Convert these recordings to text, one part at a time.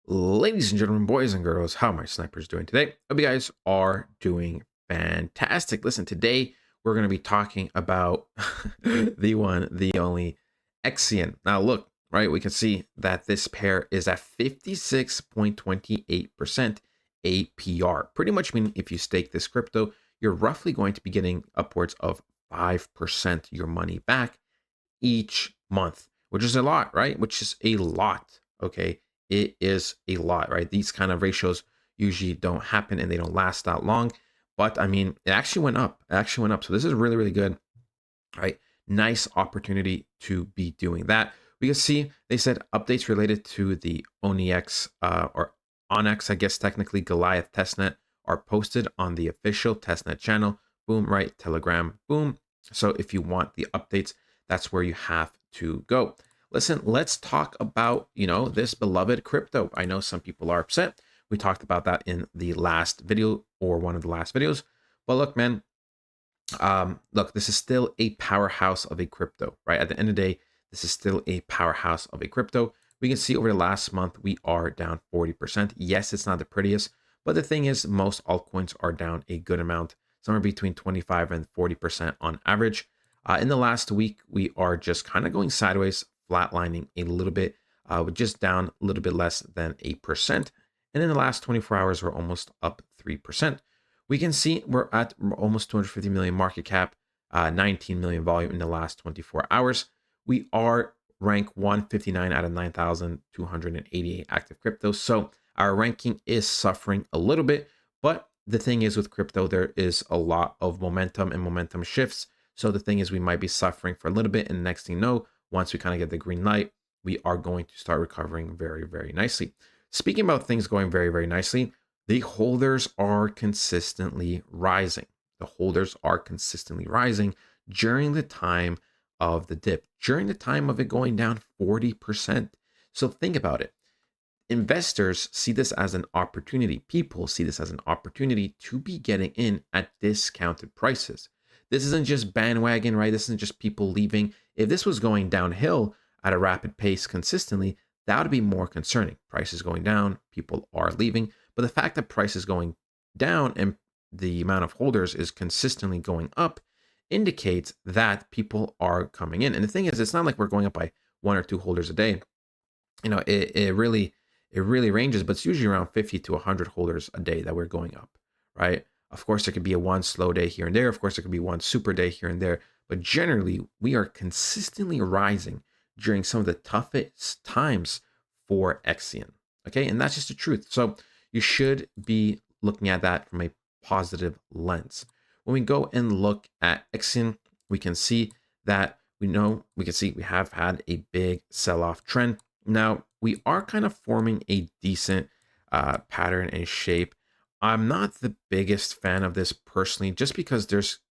Ladies and gentlemen, boys and girls, how are my snipers doing today? Hope you guys are doing fantastic. Listen, today we're going to be talking about the one, the only Exian. Now, look, right, we can see that this pair is at 56.28% APR. Pretty much meaning if you stake this crypto, you're roughly going to be getting upwards of 5% your money back each month, which is a lot, right? Which is a lot. Okay. It is a lot, right? These kind of ratios usually don't happen and they don't last that long. But I mean, it actually went up. It actually went up. So this is really, really good, right? Nice opportunity to be doing that. We can see they said updates related to the Onyx or Onyx, I guess technically Goliath testnet are posted on the official testnet channel. Boom, right? Telegram, boom. So if you want the updates, that's where you have to go. Listen, let's talk about, this beloved crypto. I know some people are upset. We talked about that in the last video or one of the last videos. But look, man, look, this is still a powerhouse of a crypto, right? At the end of the day, this is still a powerhouse of a crypto. We can see over the last month, we are down 40%. Yes, it's not the prettiest, but the thing is, most altcoins are down a good amount, somewhere between 25 and 40% on average. In the last week, we are just kind of going sideways, flatlining a little bit, with just down a little bit less than 8%. And in the last 24 hours, we're almost up 3%. We can see we're at almost 250 million market cap, 19 million volume in the last 24 hours. We are ranked 159 out of 9,288 active cryptos. So our ranking is suffering a little bit, but the thing is with crypto, there is a lot of momentum and momentum shifts. So the thing is we might be suffering for a little bit. And the next thing you know, once we kind of get the green light, we are going to start recovering very, very nicely. Speaking about things going very, very nicely, the holders are consistently rising. The holders are consistently rising during the time of the dip, during the time of it going down 40%. So think about it. Investors see this as an opportunity. People see this as an opportunity to be getting in at discounted prices. This isn't just bandwagon, right? This isn't just people leaving. If this was going downhill at a rapid pace consistently, that would be more concerning. Prices going down, people are leaving. But the fact that price is going down and the amount of holders is consistently going up indicates that people are coming in. And the thing is, it's not like we're going up by one or two holders a day. It really ranges, but it's usually around 50 to 100 holders a day that we're going up, right? Of course, there could be a one slow day here and there. Of course, there could be one super day here and there. But generally, we are consistently rising during some of the toughest times for Exian. Okay, and that's just the truth. So you should be looking at that from a positive lens. When we go and look at Exian, we can see that we have had a big sell-off trend. Now, we are kind of forming a decent pattern and shape. I'm not the biggest fan of this personally, just because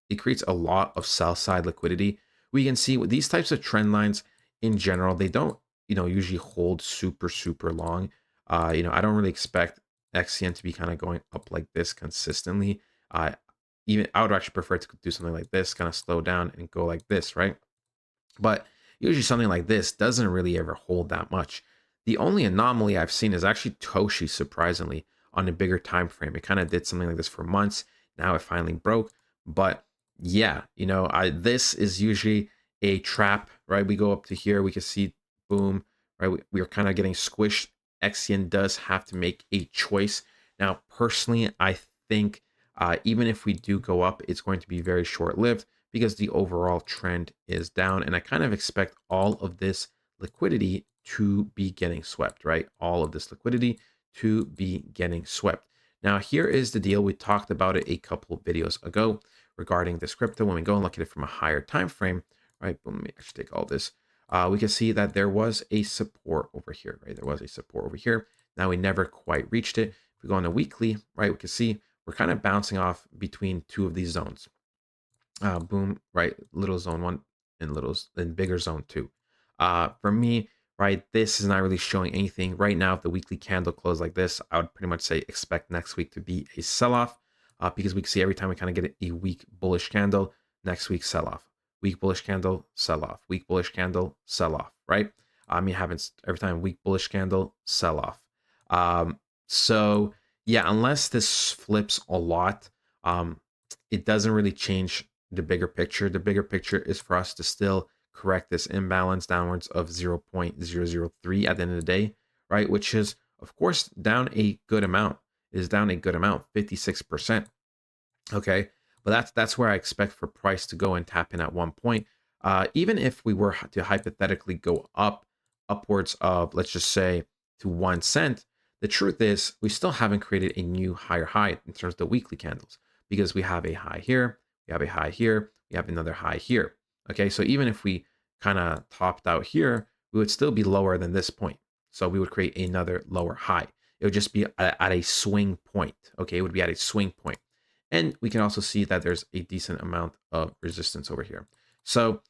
it creates a lot of sell side liquidity. We can see with these types of trend lines in general, they don't, usually hold super, super long. I don't really expect XCN to be kind of going up like this consistently. Even I would actually prefer to do something like this, kind of slow down and go like this, right? But usually something like this doesn't really ever hold that much. The only anomaly I've seen is actually Toshi, surprisingly, on a bigger time frame. It kind of did something like this for months. Now it finally broke. But yeah, this is usually a trap, right? We go up to here, we can see, boom, right? We are kind of getting squished. Exian does have to make a choice. Now, personally, I think even if we do go up, it's going to be very short-lived because the overall trend is down. And I kind of expect all of this liquidity to be getting swept, right? All of this liquidity to be getting swept. Now, here is the deal. We talked about it a couple of videos ago regarding this crypto. When we go and look at it from a higher time frame, right? Boom, let me actually take all this. We can see that there was a support over here, right? There was a support over here. Now we never quite reached it. If we go on a weekly, right, we can see we're kind of bouncing off between two of these zones. Boom, right? Little zone one and bigger zone two. For me, right, this is not really showing anything right now. If the weekly candle closed like this, I would pretty much say expect next week to be a sell-off, because we can see every time we kind of get a weak bullish candle, next week sell-off, weak bullish candle, sell-off, weak bullish candle, sell-off, right? I mean, happens every time, weak bullish candle, sell-off. Um, so yeah, unless this flips a lot, um, it doesn't really change the bigger picture. The bigger picture is for us to still correct this imbalance downwards of 0.003 at the end of the day, right? Which is, of course, down a good amount. It is down a good amount, 56%. Okay, but that's where I expect for price to go and tap in at one point. Even if we were to hypothetically go upwards of, let's just say, to 1 cent, the truth is we still haven't created a new higher high in terms of the weekly candles, because we have a high here, we have a high here, we have another high here. Okay, so even if we kind of topped out here, we would still be lower than this point. So we would create another lower high. It would just be at a swing point. Okay, it would be at a swing point. And we can also see that there's a decent amount of resistance over here. So,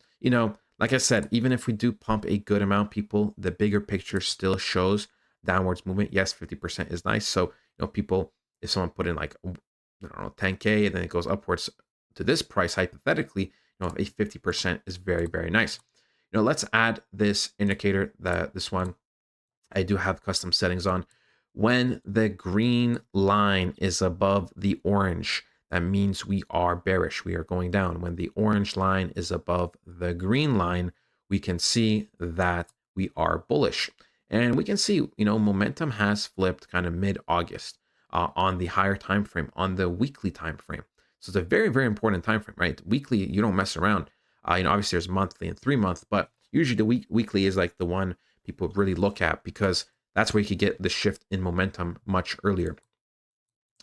like I said, even if we do pump a good amount, people, the bigger picture still shows downwards movement. Yes, 50% is nice. So, people, if someone put in like, I don't know, 10K, and then it goes upwards to this price, hypothetically, a 50% is very, very nice. Let's add this indicator, this one I do have custom settings on. When the green line is above the orange, that means we are bearish. We are going down. When the orange line is above the green line, we can see that we are bullish. And we can see, momentum has flipped kind of mid-August on the higher time frame, on the weekly time frame. So it's a very, very important time frame, right? Weekly, you don't mess around. Obviously there's monthly and 3 month, but usually the weekly is like the one people really look at, because that's where you could get the shift in momentum much earlier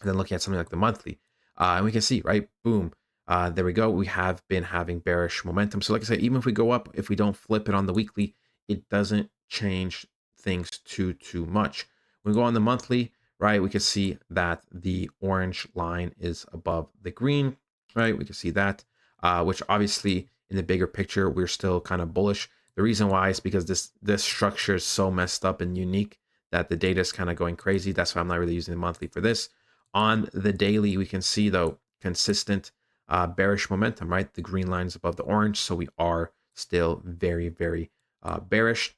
than looking at something like the monthly. And we can see, right? Boom. There we go. We have been having bearish momentum. So like I said, even if we go up, if we don't flip it on the weekly, it doesn't change things too much. When we go on the monthly, right, we can see that the orange line is above the green, right? We can see that, which obviously in the bigger picture, we're still kind of bullish. The reason why is because this structure is so messed up and unique that the data is kind of going crazy. That's why I'm not really using the monthly for this. On the daily, we can see, though, consistent bearish momentum, right? The green line is above the orange, so we are still very, very bearish.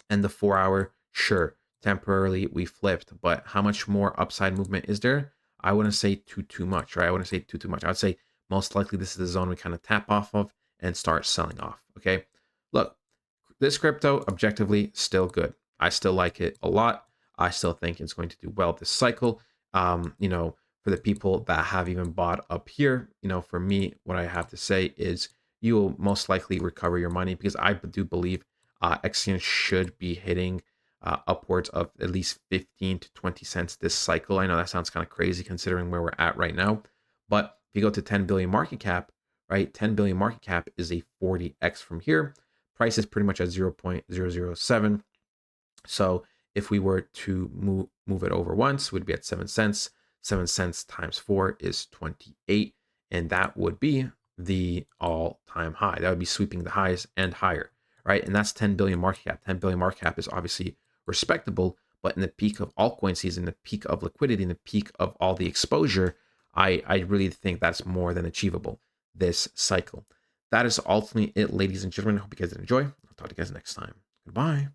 And the 4 hour, sure, temporarily we flipped, but how much more upside movement is there? I wouldn't say too much, right? I wouldn't say too much. I would say most likely this is the zone we kind of tap off of and start selling off. Okay, look, this crypto objectively still good. I still like it a lot. I still think it's going to do well this cycle. For the people that have even bought up here, for me, what I have to say is you will most likely recover your money, because I do believe Exchange should be hitting upwards of at least 15 to 20 cents this cycle. I know that sounds kind of crazy considering where we're at right now, but if you go to 10 billion market cap, right? 10 billion market cap is a 40x from here. Price is pretty much at 0.007. So if we were to move it over once, we'd be at 7 cents. 7 cents times 4 is 28. And that would be the all-time high. That would be sweeping the highs and higher, right? And that's 10 billion market cap. 10 billion market cap is obviously respectable, but in the peak of altcoin season, the peak of liquidity, in the peak of all the exposure, I really think that's more than achievable this cycle. That is ultimately it, ladies and gentlemen. I hope you guys did enjoy. I'll talk to you guys next time. Goodbye.